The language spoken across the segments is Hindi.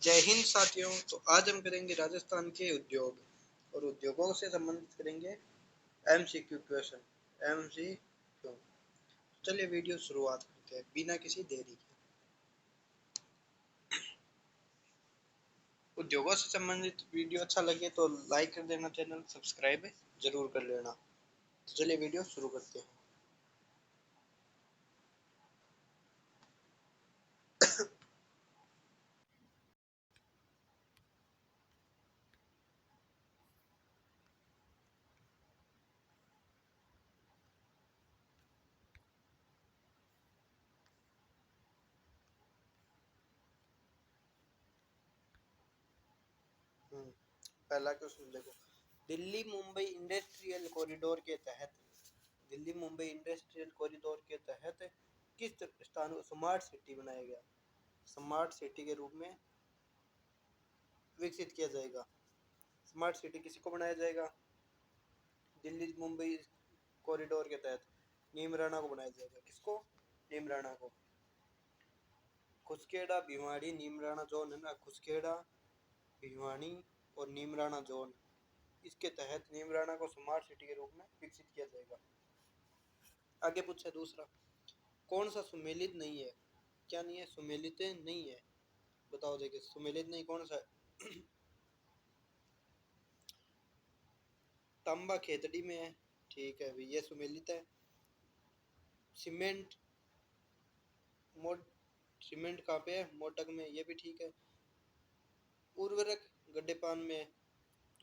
जय हिंद साथियों। तो आज हम करेंगे राजस्थान के उद्योग और उद्योगों से संबंधित करेंगे एमसीक्यू क्वेश्चन। एमसीक्यू। चलिए वीडियो शुरुआत करते हैं बिना किसी देरी के। उद्योगों से संबंधित वीडियो अच्छा लगे तो लाइक कर देना, चैनल सब्सक्राइब जरूर कर लेना। तो चलिए वीडियो शुरू करते हैं। पहला क्वेश्चन देखो। दिल्ली मुंबई इंडस्ट्रियल कॉरिडोर के तहत दिल्ली मुंबई इंडस्ट्रियल कॉरिडोर के तहत किस स्थान को स्मार्ट सिटी बनाया गया, स्मार्ट सिटी के रूप में विकसित किया जाएगा। स्मार्ट सिटी किसी को बनाया जाएगा? दिल्ली मुंबई कॉरिडोर के तहत नीम राणा को बनाया जाएगा। किसको? नीम राणा को। खुसखेड़ा भिवाड़ी नीम राणा जोन है ना, खुसखेड़ा भिवाड़ी और नीम राणा जोन, इसके तहत नीम राणा को स्मार्ट सिटी के रूप में विकसित किया जाएगा। आगे पूछा दूसरा, कौन सा सुमेलित नहीं है? क्या नहीं है? सुमेलित नहीं है। बताओ देखिए, सुमेलित नहीं कौन सा है? तांबा खेतड़ी में है, ठीक है भाई, ये सुमेलित है। सीमेंट मोड सीमेंट कहाँ पे है? मोटक में, ये भी ठीक है। उर्वरक गड्ढेपान में,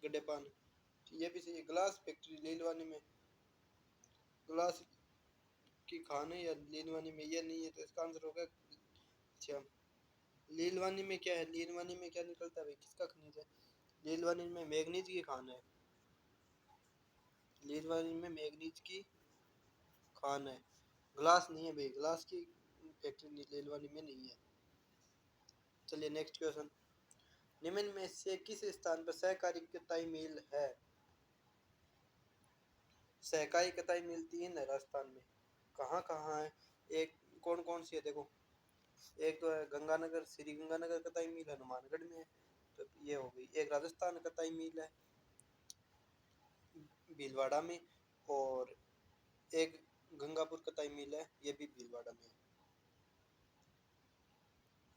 गड्ढेपान, ये भी सही है। ग्लास फैक्ट्री लीलवानी में, ग्लास की खान है या लीलवानी में? ये नहीं है, तो इसका आंसर होगा। अच्छा, लीलवानी में क्या है? लीलवानी में क्या निकलता है भाई? किसका खनिज है? लीलवानी में मैग्नीज की खान है। लीलवानी में मैग्नीज की खान है। ग्लास नहीं है भाई, ग्लास की फैक्ट्री लीलवानी में नहीं है। चलिए नेक्स्ट क्वेश्चन। निम्न में से किस स्थान पर सहकारी कताई मिल है? सहकारी कताई मिल 3 है राजस्थान में। कहाँ कहाँ है? एक कौन कौन सी है देखो। एक तो है गंगानगर, श्री गंगानगर कताई मिल हनुमानगढ़ में है, तो ये हो गई। एक राजस्थान कताई मिल है भीलवाड़ा में, और एक गंगापुर कताई मिल है, ये भी भीलवाड़ा में है।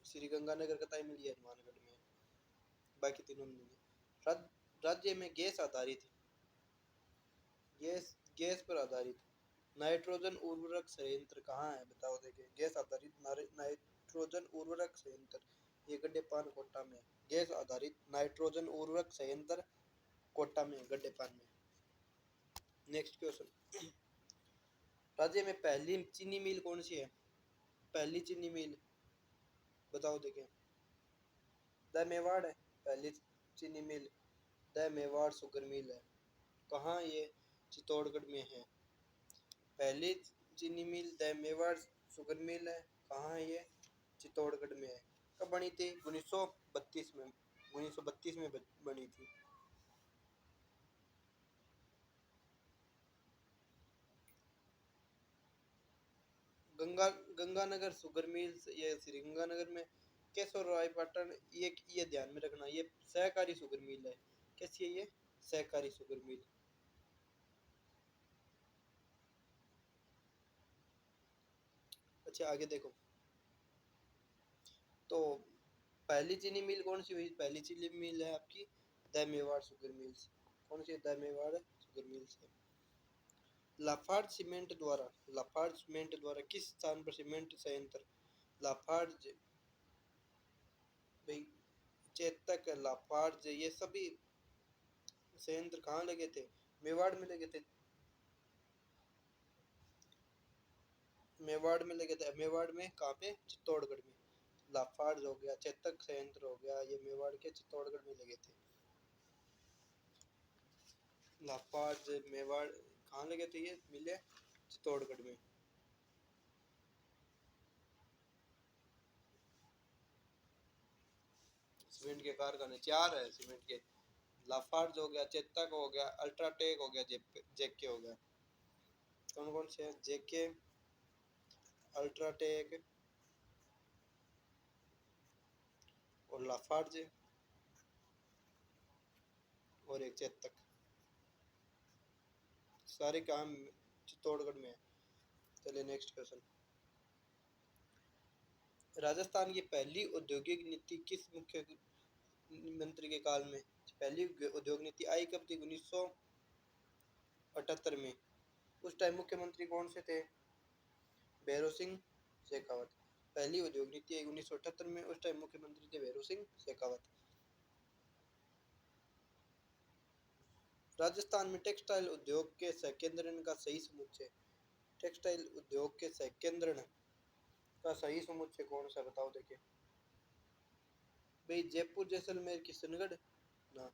श्री गंगानगर कताई मिल ये हनुमानगढ़ में है, बाकी तीनों में नहीं है। राज्य में गैस आधारित, गैस गैस पर आधारित नाइट्रोजन उर्वरक संयंत्र कहाँ है? बताओ देखिए, गैस आधारित नाइट्रोजन उर्वरक संयंत्र, ये गड्ढेपान कोटा में। गैस आधारित नाइट्रोजन उर्वरक संयंत्र कोटा में, गड्ढेपान में। Next question. राज्य में पहली चीनी मिल कौन सी है? पहली चीनी मिल बताओ देखिए। द मेवाड़ है पहली चीनी मिल, द मेवाड़ शुगर मिल है। कहाँ ये? चित्तौड़गढ़ में है। पहली चीनी मिल द मेवाड़ शुगर मिल है, कहाँ है ये? चित्तौड़गढ़ में है। कब बनी थी? 1932 में, 1932 में बनी थी। गंगा गंगानगर शुगर मिल, ये श्री गंगानगर में। केशव राय पाटन, ये ध्यान में रखना, ये सहकारी शुगर मिल है। कैसी है ये? सहकारी शुगर मिल। अच्छा आगे देखो। तो पहली चीनी मिल कौन सी हुई? पहली चीनी मिल है आपकी द मेवाड़ शुगर मिल्स। कौन सी? द मेवाड़ शुगर मिल्स है। लाफार्ज सीमेंट द्वारा किस स्थान पर सीमेंट संयंत्र? लाफार्ज भाई, चेतक, लाफार्ज, ये सभी संयंत्र कहाँ लगे थे? मेवाड़ में लगे थे। मेवाड़ में लगे थे। मेवाड़ में कहाँ पे? चित्तौड़गढ़ में। लाफार्ज हो गया, चेतक संयंत्र हो गया, ये मेवाड़ के चित्तौड़गढ़ में लगे थे। लाफार्ज मेवाड़ कहाँ लगे थे? ये मिले चित्तौड़गढ़ में। सीमेंट के कारखाने 4 है सीमेंट के। लाफार्ज हो गया, चेतक हो गया, अल्ट्राटेक हो गया, जेके हो गया। कौन कौन से हैं? जेके, अल्ट्राटेक और और लाफार्ज और एक चेतक। सारे काम चित्तौड़गढ़ में है। चलिए नेक्स्ट क्वेश्चन। राजस्थान की पहली औद्योगिक नीति किस मुख्य मंत्री के काल में? पहली उद्योग नीति आई कब थी? 1978 में। उस टाइम मुख्यमंत्री कौन से थे? भैरों सिंह शेखावत। पहली उद्योग नीति आई 1978 में, उस टाइम मुख्यमंत्री थे भैरों सिंह शेखावत। राजस्थान में टेक्सटाइल उद्योग के संकेंद्रण का सही समुच्चय। टेक्सटाइल उद्योग के संकेंद्रण का सही समुच्चय कौन सा? बताओ देखिए भाई। जयपुर, जैसलमेर, किशनगढ़ ना।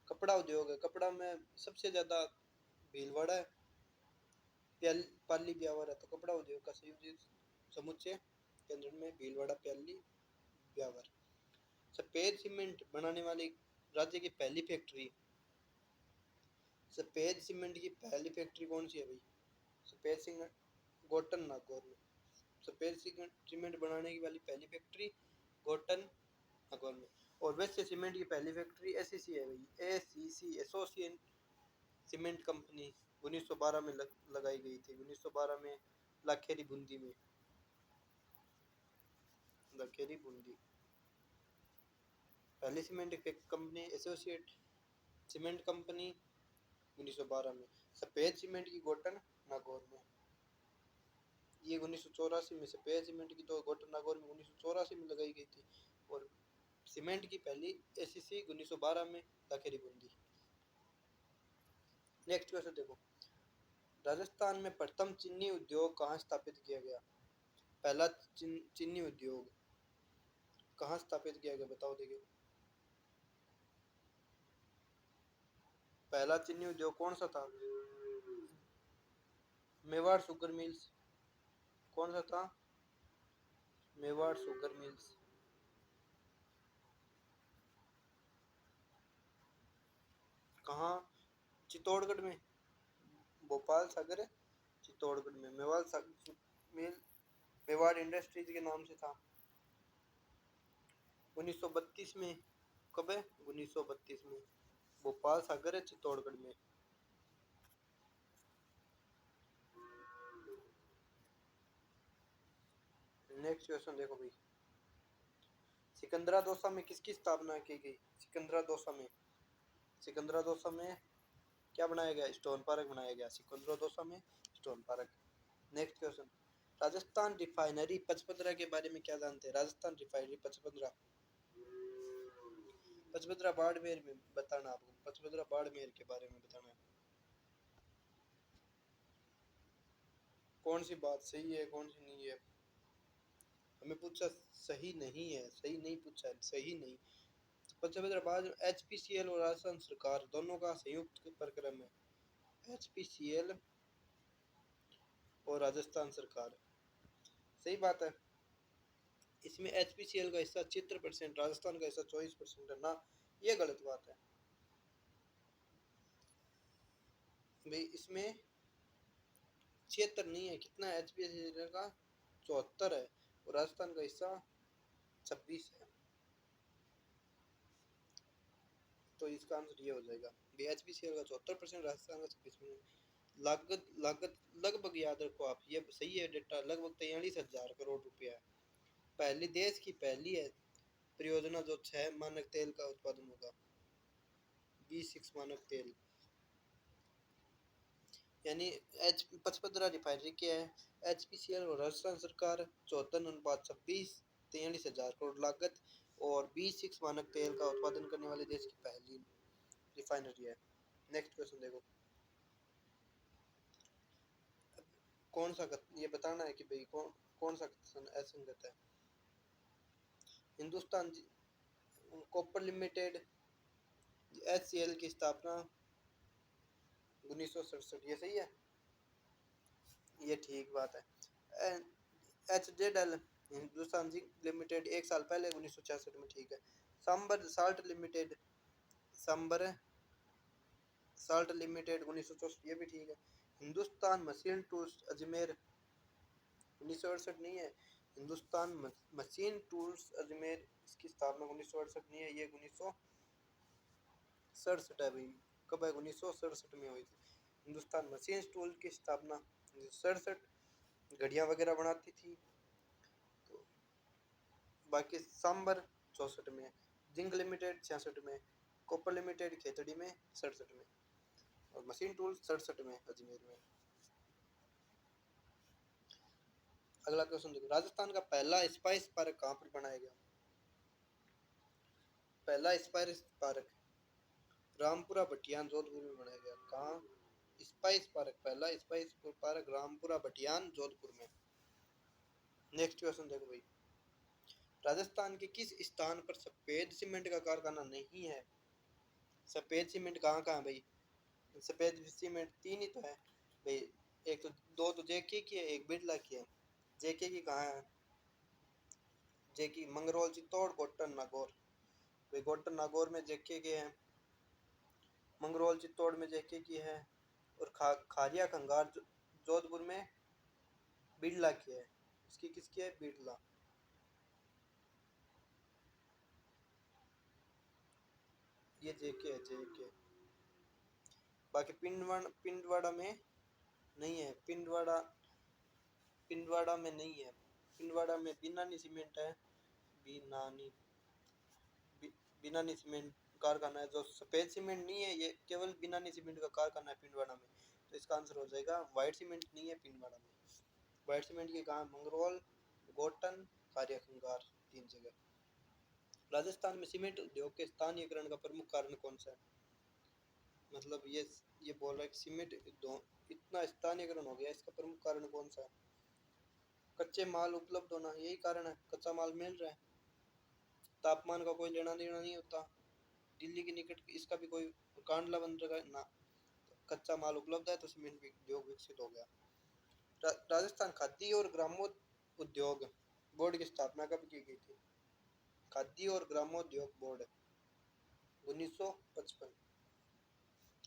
कपड़ा उद्योग है, कपड़ा में सबसे ज्यादा भीलवाड़ा है, पाली ब्यावर है। तो कपड़ा उद्योग का सही समुच्चय केंद्र में भीलवाड़ा, पाली ब्यावर। सफेद सीमेंट बनाने वाली राज्य की पहली फैक्ट्री। सफेद सीमेंट की पहली फैक्ट्री कौन सी है भाई? सफेद सीमेंट गोटन नागौर में। सफेद सीमेंट बनाने की वाली पहली फैक्ट्री गोटन नागौर में। और वैसे सीमेंट की पहली फैक्ट्री एसीसी है भाई, एसीसी एसोसिएशन सीमेंट कंपनी 1912 में लगाई गई थी। 1912 में लाखेरी बूंदी में। लाखेरी बूंदी पहली cement company associate cement company 1912 में। सफेद सीमेंट की गोटन नागौर में। ये 1984 में सफेद सीमेंट की तो गोटन नागौर में 1984 में लगाई गई थी। और सीमेंट की पहली एसीसी 1912 में लाखेरी बूंदी। नेक्स्ट क्वेश्चन देखो। राजस्थान में प्रथम चीनी उद्योग कहाँ स्थापित किया गया? पहला चीनी उद्योग कहाँ स्थापित किया गया? बताओ देखिए। पहला चीनी उद्योग कौन सा था? Mewar sugar mills. कौन सा था? Mewar sugar mills. कहाँ? चित्तौड़गढ़ में। भोपाल सागर है चित्तौड़गढ़ में। मेवाड़ मिल मेवाड़ इंडस्ट्रीज के नाम से था। 1932 में। कब है? 1932 में। भोपाल सागर है चित्तौड़गढ़ में। नेक्स्ट क्वेश्चन देखो भाई। सिकंदरा दोसा में किसकी स्थापना की गई? सिकंदरा दोसा में क्या बनाया गया? स्टोन पार्क बनाया गया सिकंदरा दोसा में, stone park. Next question. Rajasthan refinery Pachpadra के बारे में क्या जानते हैं? राजस्थान रिफाइनरी पचपदरा बाड़मेर में बताना आपको। पचपदरा बाड़मेर के बारे में बताना है। कौन सी बात सही है कौन सी नहीं है? हमें पूछा सही नहीं है, सही नहीं पूछा है, सही नहीं। पचपदरा बाद एचपीसीएल और राजस्थान सरकार दोनों का संयुक्त प्रक्रम है। एचपीसीएल और राजस्थान सरकार। सही बात है। इसमें एचपीसीएल का हिस्सा 76%, राजस्थान का हिस्सा 24% है ना। ये गलत बात है भाई। इसमें 76 नहीं है, कितना है एचपीसीएल का? 74 है। और राजस्थान का हिस्सा 26 है। तो इसका आंसर ये हो जाएगा। एचपीसीएल का 74%, राजस्थान का 26%। लागत लागत लगभग याद रखो आप, ये सही है डेटा। लगभग 43,000 करोड़ रुपया है। पहली देश की पहली है परियोजना जो 6 मानक तेल का उत्पादन होगा। B6 मानक तेल। यानी एच 55 रिफाइनरी क्या है? एचपीसीएल और राजस्थान सरकार 74:26, 43,000 करोड़ लागत। और B6 मानक तेल का उत्पादन करने वाले देश की पहली रिफाइनरी है। नेक्स्ट क्वेश्चन देखो। कौन सा ये बताना है कि भाई कौन सा असंगत है? हिंदुस्तान कॉपर लिमिटेड एचसीएल की स्थापना 1967। ये सही है, ये ठीक बात है। एचजेडएल हिंदुस्तान जिंक लिमिटेड 1 साल पहले 1966 में। ठीक है। Sambhar salt limited Sambhar salt limited 1964। ये भी ठीक है। हिंदुस्तान मशीन टूल्स अजमेर 1968 नहीं है। हिंदुस्तान मशीन टूल्स अजमेर, इसकी स्थापना 1968 में है, ये 1967 है भाई। कब है? 1967 में हुई थी। हिंदुस्तान मशीन टूल की स्थापना 1967। घड़ियाँ वगैरह बनाती थी। तो बाकी सांबर 64 में, जिंक लिमिटेड 66 में, कॉपर लिमिटेड खेतड़ी में 67 में, और मशीन टूल 67 में अजमेर में। अगला क्वेश्चन देखो, राजस्थान का पहला स्पाइस पार्क कहाँ पर बनाया गया? पहला स्पाइस पार्क रामपुरा भटियान जोधपुर में बनाया गया। कहाँ? स्पाइस पार्क, पहला स्पाइस पार्क रामपुरा भटियान जोधपुर में। नेक्स्ट क्वेश्चन देखो भाई, राजस्थान के किस स्थान पर सफेद सीमेंट का कारखाना नहीं है? सफेद सीमेंट कहाँ कहाँ भाई? सफेद सीमेंट तीन ही तो है भाई, एक तो दो तो जेके की है, एक बिरला की है। जेके की कहाँ है? जेके मंगरौल, चित्तौड़, गोटन नागौर। भाई गोटन नागौर में जेके के हैं, मंगरौल चित्तौड़ में जेके की है, और खारिया खंगार जोधपुर में बिरला की है। इसकी किसकी है? बिरला। ये जेके है, जेके। बाकी पिंडवाड़ा में नहीं है, पिंडवाड़ा में नहीं है। पिंडवाड़ा में बिनानी सीमेंट है, बिनानी बिनानी सीमेंट कारखाना है। जो सफेद सीमेंट नहीं है, ये केवल बिनानी सीमेंट का कारखाना है पिंडवाड़ा में। तो इसका आंसर हो जाएगा व्हाइट सीमेंट नहीं है पिंडवाड़ा में। व्हाइट सीमेंट के कहाँ? मंगरौल, गोटन, खारिया खंगार, तीन जगह। राजस्थान में सीमेंट उद्योग के स्थानीयकरण का प्रमुख कारण कौन सा है? मतलब ये बोल रहा है कि सीमेंट उद्योग इतना स्थानीयकरण हो गया, इसका प्रमुख कारण कौन सा है? कच्चे माल उपलब्ध होना, यही कारण है। कच्चा माल मिल रहा है, तापमान का कोई लेना देना नहीं होता, दिल्ली के निकट इसका भी कोई कांडला बन रहा है ना, कच्चा माल उपलब्ध है तो सीमेंट उद्योग विकसित हो गया। राजस्थान खादी और ग्रामोद्योग उद्योग बोर्ड की स्थापना कब की गई थी? खादी और ग्रामोद्योग बोर्ड 1955।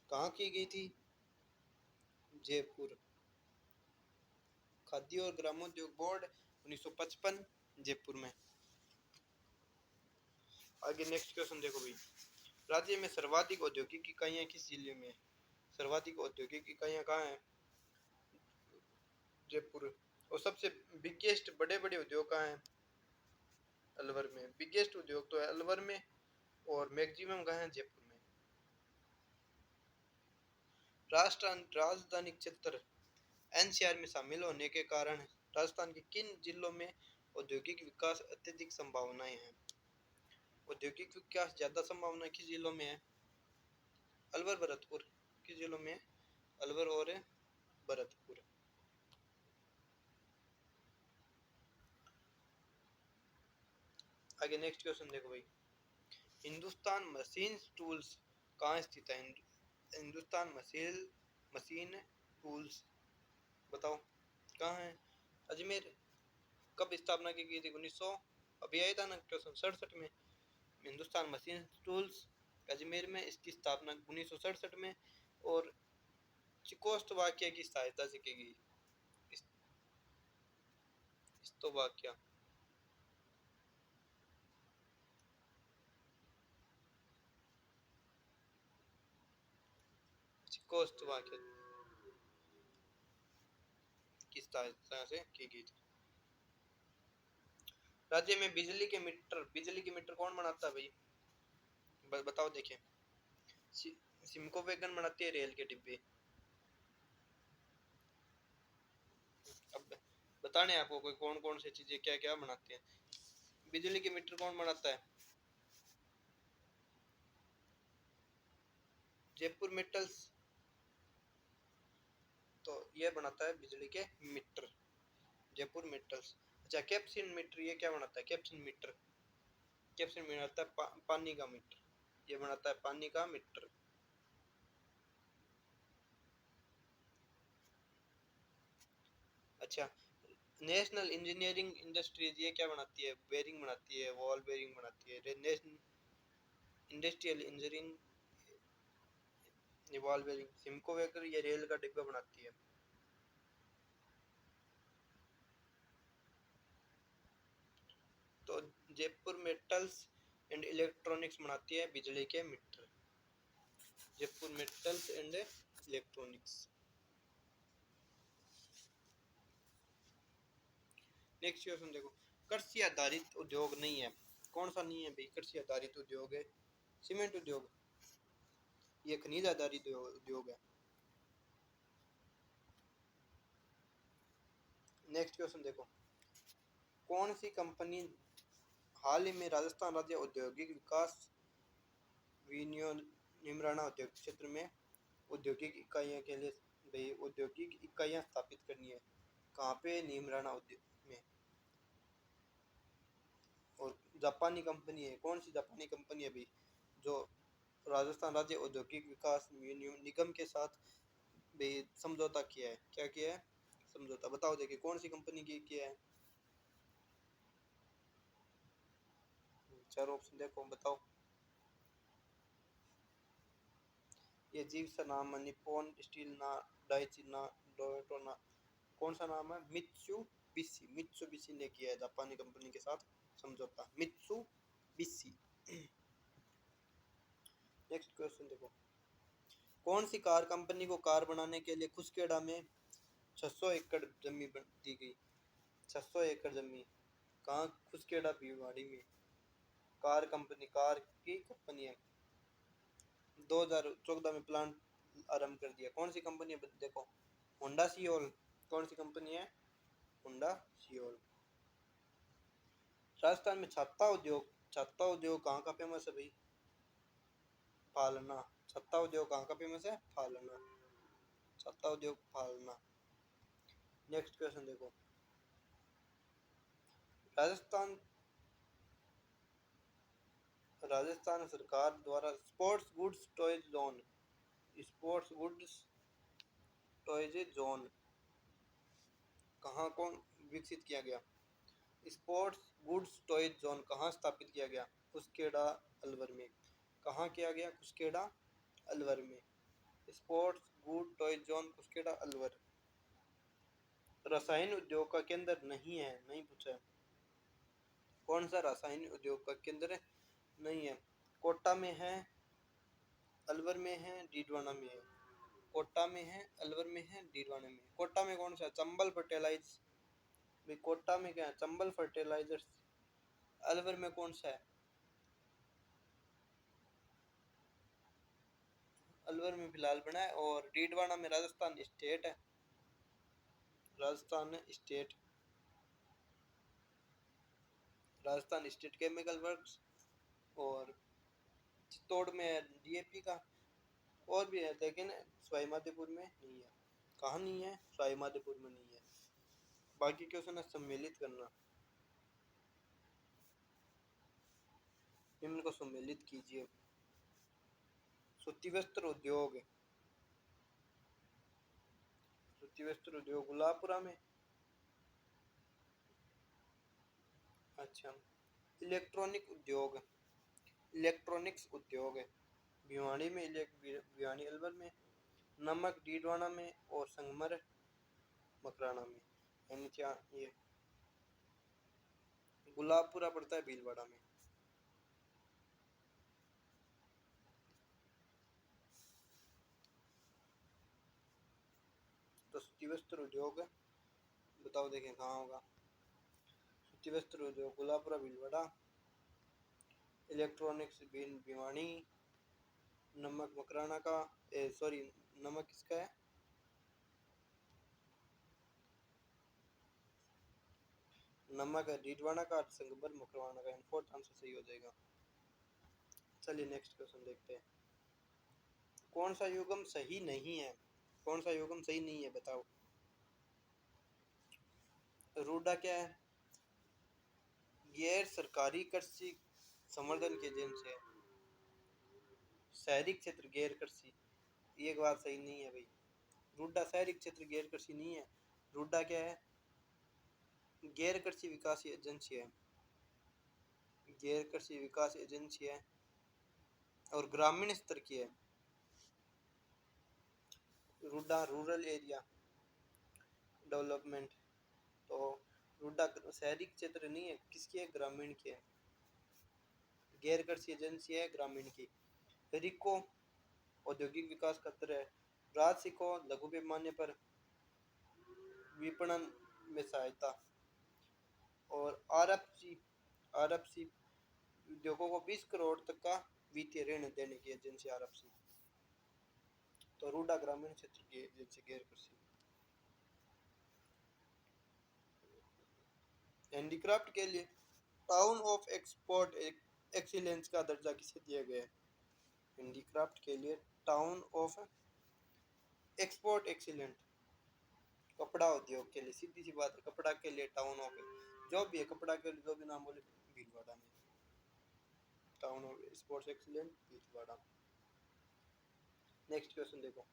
कहाँ की गई थी? जयपुर। खादी और ग्रामोद्योग बोर्ड 1955 जयपुर में। आगे नेक्स्ट क्वेश्चन देखो भाई, राज्य में सर्वाधिक औद्योगिक इकाइयां किस जिले में है? सर्वाधिक औद्योगिक इकाइयां कहाँ है? जयपुर। और सबसे बिगेस्ट बड़े बड़े उद्योग कहाँ हैं? अलवर में। बिगेस्ट उद्योग तो है अलवर में, और मैक्सिमम कहाँ है? जयपुर में। राष्ट्र राजधानी क्षेत्र एनसीआर में शामिल होने के कारण राजस्थान के किन जिलों में औद्योगिक विकास अत्यधिक संभावनाएं हैं? औद्योगिक विकास ज्यादा संभावना किस जिलों में है? अलवर, भरतपुर। किस जिलों में है? अलवर और भरतपुर। आगे नेक्स्ट क्वेश्चन देखो भाई, हिंदुस्तान मशीन टूल्स कहाँ स्थित है? हिंदुस्तान मशीन टूल्स बताओ कहाँ है? अजमेर। कब स्थापना की गई थी? 1900 अभी आया था ना क्वेश्चन 67 में। हिंदुस्तान मशीन टूल्स अजमेर में, इसकी स्थापना 1967 में, और चिकोस्लोवाकिया की सहायता से की गई। स्लोवाकिया। चिकोस्लोवाकिया की सहायता से की गई थी। राज्य में बिजली के मीटर कौन बनाता है भाई? बताओ देखें। सिमको वैगन बनाती है रेल के डिब्बे। अब बताने आपको कोई कौन कौन सी चीजें क्या क्या बनाते हैं। बिजली के मीटर कौन बनाता है? जयपुर मेटल्स। तो ये बनाता है बिजली के मीटर, जयपुर मेटल्स। अच्छा, कैप्सिन मीटर ये क्या बनाता है? कैप्सिन मीटर, कैप्सिन बनाता है पानी का मीटर, ये बनाता है पानी का मीटर। अच्छा, नेशनल इंजीनियरिंग इंडस्ट्रीज ये क्या बनाती है? बेरिंग बनाती है, वॉल बेरिंग बनाती है। National industrial engineering ball bearing. Simco वेकर ये रेल का डिब्बा बनाती है। जयपुर मेटल्स एंड इलेक्ट्रॉनिक्स बनाती है बिजली के meter. Jaipur metals and electronics. Next question देखो, कृषि आधारित उद्योग नहीं है, कौन सा नहीं है भाई? कृषि आधारित उद्योग है सीमेंट उद्योग, ये खनिज आधारित उद्योग है। नेक्स्ट क्वेश्चन देखो, कौन सी कंपनी हाल ही में राजस्थान राज्य औद्योगिक विकास विनियोग निमराना औद्योगिक क्षेत्र में औद्योगिक इकाइयों के लिए भाई औद्योगिक इकाइयां स्थापित करनी है, कहाँ पे? नीमराना उद्योग में। और जापानी कंपनी है, कौन सी जापानी कंपनी है भाई जो राजस्थान राज्य औद्योगिक विकास निगम के साथ भाई समझौता किया है? क्या किया है? समझौता। बताओ देखिए कौन सी कंपनी की किया है? चार ऑप्शन देखो, बताओ। ये जीव सा नाम है, निप्पॉन स्टील ना, डाइची ना, टोयोटो ना, कौन सा नाम है? मित्सुबिशी। मित्सुबिशी ने किया है जापानी कंपनी के साथ समझौता, मित्सुबिशी। नेक्स्ट क्वेश्चन देखो, कौन सी कार कंपनी को कार बनाने के लिए खुसखेड़ा में 600 एकड़ जमीन दी गई? 600 एकड़ जमीन कहाँ? खुसखेड़ा भिवाड़ी में। कार कंपनी, कार की कंपनी है, 2014 में प्लांट आरंभ कर दिया। कौन सी कंपनी है देखो? Honda Siel. कौन सी कंपनी है? Honda Siel. राजस्थान में छत्ता उद्योग कहाँ का फेमस है भाई? फालना। छत्ता उद्योग कहाँ का फेमस है? फालना। छत्ता उद्योग फालना। नेक्स्ट क्वेश्चन देखो, राजस्थान राजस्थान सरकार द्वारा sports goods toys zone, sports goods toys zone कहाँ कौन विकसित किया गया? स्पोर्ट्स गुड्स टॉयज जोन कहाँ स्थापित किया गया? कुसकेड़ा, अलवर में। कहाँ किया गया? कुसकेड़ा, अलवर में। Sports good toys zone Kuskheda, Alwar. रसायन उद्योग का केंद्र नहीं है, नहीं पूछा है। कौन सा रासायनिक उद्योग का केंद्र नहीं है? कोटा में है, अलवर में है, डीडवाना में है। कोटा में है, अलवर में है, डीडवाना में है। कोटा में कौन सा? चंबल फर्टिलाइज भाई, कोटा में क्या है? चंबल फर्टिलाइजर्स। अलवर में कौन सा है? अलवर में फिलहाल बना है। और डीडवाना में राजस्थान स्टेट है, Rajasthan state, Rajasthan state chemical works. और चित्तौड़ में डीएपी का। और भी है लेकिन सवाई माधोपुर में नहीं है। कहाँ नहीं है? सवाई माधोपुर में नहीं है। बाकी क्वेश्चन है सम्मिलित करना, निम्न को सम्मिलित कीजिए। सूती वस्त्र उद्योग, सूती वस्त्र उद्योग गुलाबपुरा में। अच्छा। इलेक्ट्रॉनिक उद्योग, इलेक्ट्रॉनिक्स उद्योग है भिवानी में, भिवानी अलवर में। नमक डीडवाना में और संगमर मकराना में। यानी क्या ये गुलाबपुरा पड़ता है भीलवाड़ा में। तो सूती वस्त्र उद्योग बताओ देखें कहाँ होगा? सूती वस्त्र उद्योग गुलाबपुरा भीलवाड़ा, इलेक्ट्रॉनिक्स भिवानी, नमक मकराना का, सॉरी नमक किसका है? नमक है डीडवाना का, संगमर मकराना का। फोर्थ आंसर सही हो जाएगा। चलिए नेक्स्ट क्वेश्चन देखते हैं, कौन सा युग्म सही नहीं है? कौन सा युग्म सही नहीं है बताओ? रूडा क्या है? गैर सरकारी कृषि संवर्धन की एजेंसी है। शहरी क्षेत्र गैर कृषि, ये बात सही नहीं है भाई। रूडा शहरी क्षेत्र गैर कृषि नहीं है। रूडा क्या है? गैर कृषि विकास एजेंसी है, गैर कृषि विकास एजेंसी है और ग्रामीण स्तर की है। RUDA rural area development. तो रूडा शहरी क्षेत्र नहीं है, किसकी है? ग्रामीण की है। गैर कृषि एजेंसी है ग्रामीण की। रिको औद्योगिक विकास खतर है। राजसिको लघु पैमाने पर विपणन में सहायता। और आरएफसी उद्योगों को 20 करोड़ तक का वित्तीय ऋण देने की एजेंसी आरएफसी। तो रूडा ग्रामीण क्षेत्र की एजेंसी गैर कृषि। हैंडीक्राफ्ट के लिए टाउन ऑफ एक्सपोर्ट एक्सीलेंस का दर्जा किसे दिया गया है? हैंडीक्राफ्ट के लिए टाउन ऑफ एक्सपोर्ट एक्सीलेंट। कपड़ा उद्योग के लिए सीधी सी बात है, कपड़ा के लिए टाउन ऑफ, जो भी है कपड़ा के लिए जो भी नाम बोले भीलवाड़ा में town of sports excellent Bhilwara. Next question देखो,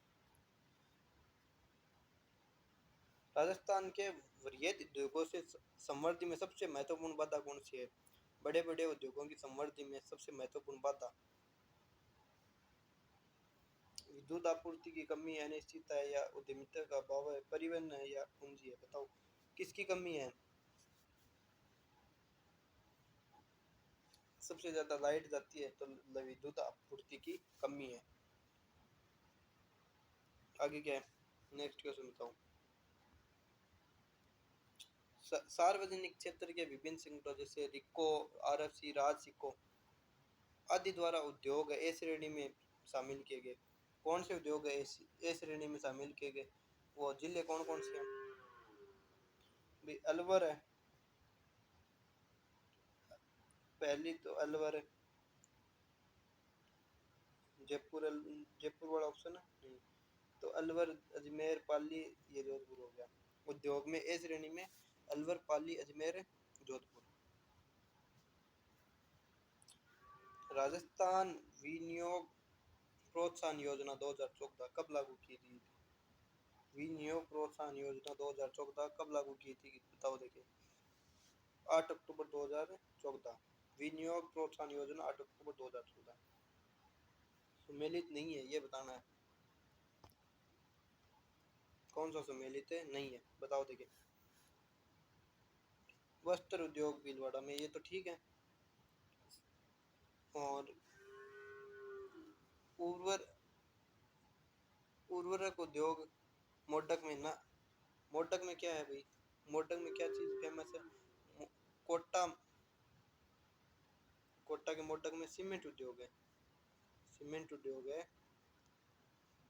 राजस्थान के वृहद उद्योगों से संवर्धि में सबसे महत्वपूर्ण बाधा कौन सी है? बड़े बड़े उद्योगों की संवर्धि में सबसे महत्वपूर्ण बाधा विद्युत आपूर्ति की कमी है, अनिश्चितता है, या उद्यमिता का अभाव है, परिवहन है, या पूंजी है? बताओ किसकी कमी है? सबसे ज्यादा लाइट जाती है तो विद्युत आपूर्ति की कमी है। आगे क्या है? नेक्स्ट क्वेश्चन बताओ, सार्वजनिक क्षेत्र के विभिन्न संगठनों जैसे रिको, आरएफसी, राजसिको आदि द्वारा उद्योग ए श्रेणी में शामिल किए गए। कौन से उद्योग ए श्रेणी में शामिल किए गए? वो जिले कौन कौन से हैं? भी अलवर है, पहली तो अलवर है। जयपुर जयपुर वाला ऑप्शन है नहीं, तो अलवर, अजमेर, पाली, ये जोधपुर हो गया। उद्योग में ए श्रेणी में अलवर, पाली, अजमेर, जोधपुर। राजस्थान विनियोग प्रोत्साहन योजना 2014 कब लागू की थी? विनियोग प्रोत्साहन योजना 2014 कब लागू की थी? बताओ देखिए, 8 अक्टूबर 2014। विनियोग प्रोत्साहन योजना 8 अक्टूबर 2014। सुमेलित नहीं है, ये बताना है कौन सा सुमेलित है, नहीं है, बताओ देखिए। वस्त्र उद्योग भीलवाड़ा में, ये तो ठीक है। और उर्वर उर्वरक उद्योग मोडक में ना, मोडक में क्या है भाई? मोडक में क्या चीज़ फेमस है? कोटा, कोटा के मोडक में सीमेंट उद्योग है, सीमेंट उद्योग है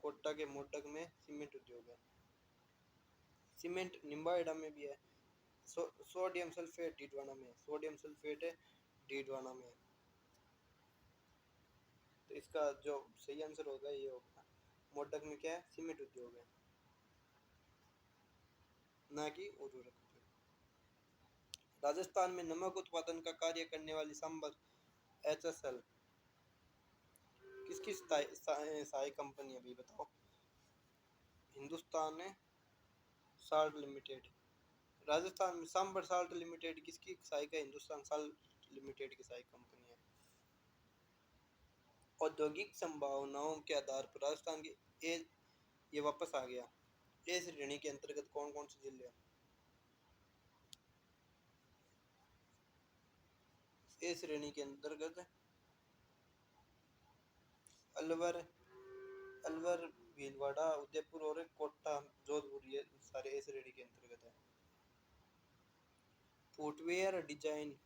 कोटा के मोडक में, सीमेंट उद्योग है। सीमेंट निम्बाहेड़ा में भी है। सोडियम सल्फेट डीडवाना में, सोडियम सल्फेट है डीडवाना में। तो इसका जो सही आंसर होगा ये होगा, मोडक में क्या है? सीमेंट उद्योग है, ना कि उर्वरक उद्योग। राजस्थान में नमक उत्पादन का कार्य करने वाली संबल एचएसएल किसकी सहायक कंपनी है भाई? बताओ। Hindustan salt limited. राजस्थान में सांबर साल्ट लिमिटेड किसकी सहायक है? हिंदुस्तान साल्ट लिमिटेड की सहायक कंपनी है। औद्योगिक संभावनाओं के आधार पर राजस्थान की ए, ये वापस आ गया, ए श्रेणी के अंतर्गत कौन कौन से जिले हैं? ए श्रेणी के अंतर्गत अलवर, अलवर, भीलवाड़ा, उदयपुर और कोटा, जोधपुर, ये सारे ए श्रेणी के अंतर्गत है। फुटवेयर डिजाइन,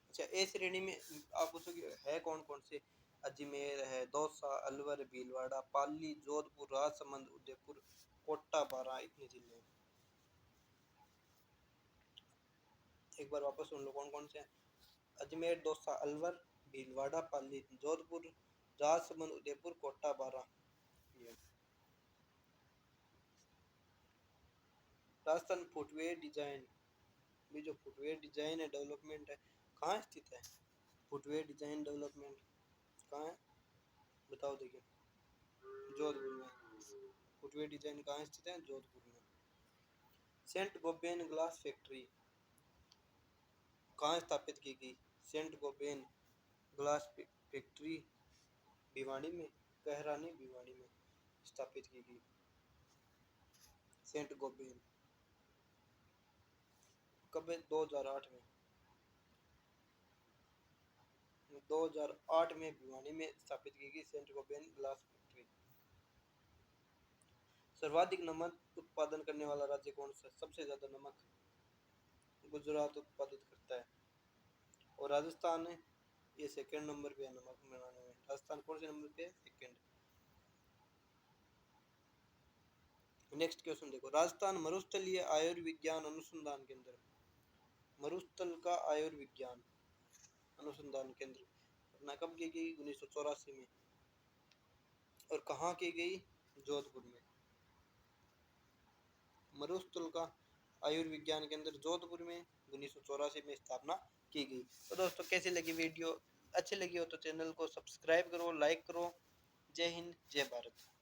अच्छा ए श्रेणी में आप पूछोगे है कौन कौन से? अजमेर है, दौसा, अलवर, भीलवाड़ा, पाली, जोधपुर, राजसमंद, उदयपुर, कोटा, बारा, इतने जिले हैं। एक बार वापस सुन लो कौन कौन से हैं। अजमेर, दौसा, अलवर, भीलवाड़ा, पाली, जोधपुर, राजसमंद, उदयपुर, कोटा, बारा। ये राजस्थान फुटवेयर डिजाइन, भी जो फुटवेयर डिजाइन है डेवलपमेंट है, कहाँ स्थित है? फुटवेयर डिजाइन डेवलपमेंट कहाँ है? बताओ देखिए। जोधपुर में। फुटवेयर डिजाइन कहाँ स्थित है? जोधपुर में। सेंट गोबेन ग्लास फैक्ट्री कहाँ स्थापित की गई? Saint Gobain glass factory Bhiwadi में, कहरानी भिवाड़ी में स्थापित की गई। सेंट गोबेन कब है? 2008 में। 2008 में भिवानी में स्थापित की गई सेंट गोबेन ग्लास फैक्ट्री। सर्वाधिक नमक उत्पादन करने वाला राज्य कौन सा है? सबसे ज्यादा नमक गुजरात उत्पादित करता है। और राजस्थान है, ये सेकंड नंबर पे है नमक बनाने में। राजस्थान कौन से नंबर पे है? सेकंड। नेक्स्ट क्वेश्चन देखो, राजस्थान मरुस्थलीय आयुर्विज्ञान अनुसंधान केंद्र, मरुस्थल का आयुर्विज्ञान अनुसंधान केंद्र स्थापना कब की गई? 1984 में। और कहाँ की गई? जोधपुर में। मरुस्थल का आयुर्विज्ञान केंद्र जोधपुर में 1984 में स्थापना की गई। तो दोस्तों कैसी लगी वीडियो? अच्छी लगी हो तो चैनल को सब्सक्राइब करो, लाइक करो। जय हिंद, जय भारत।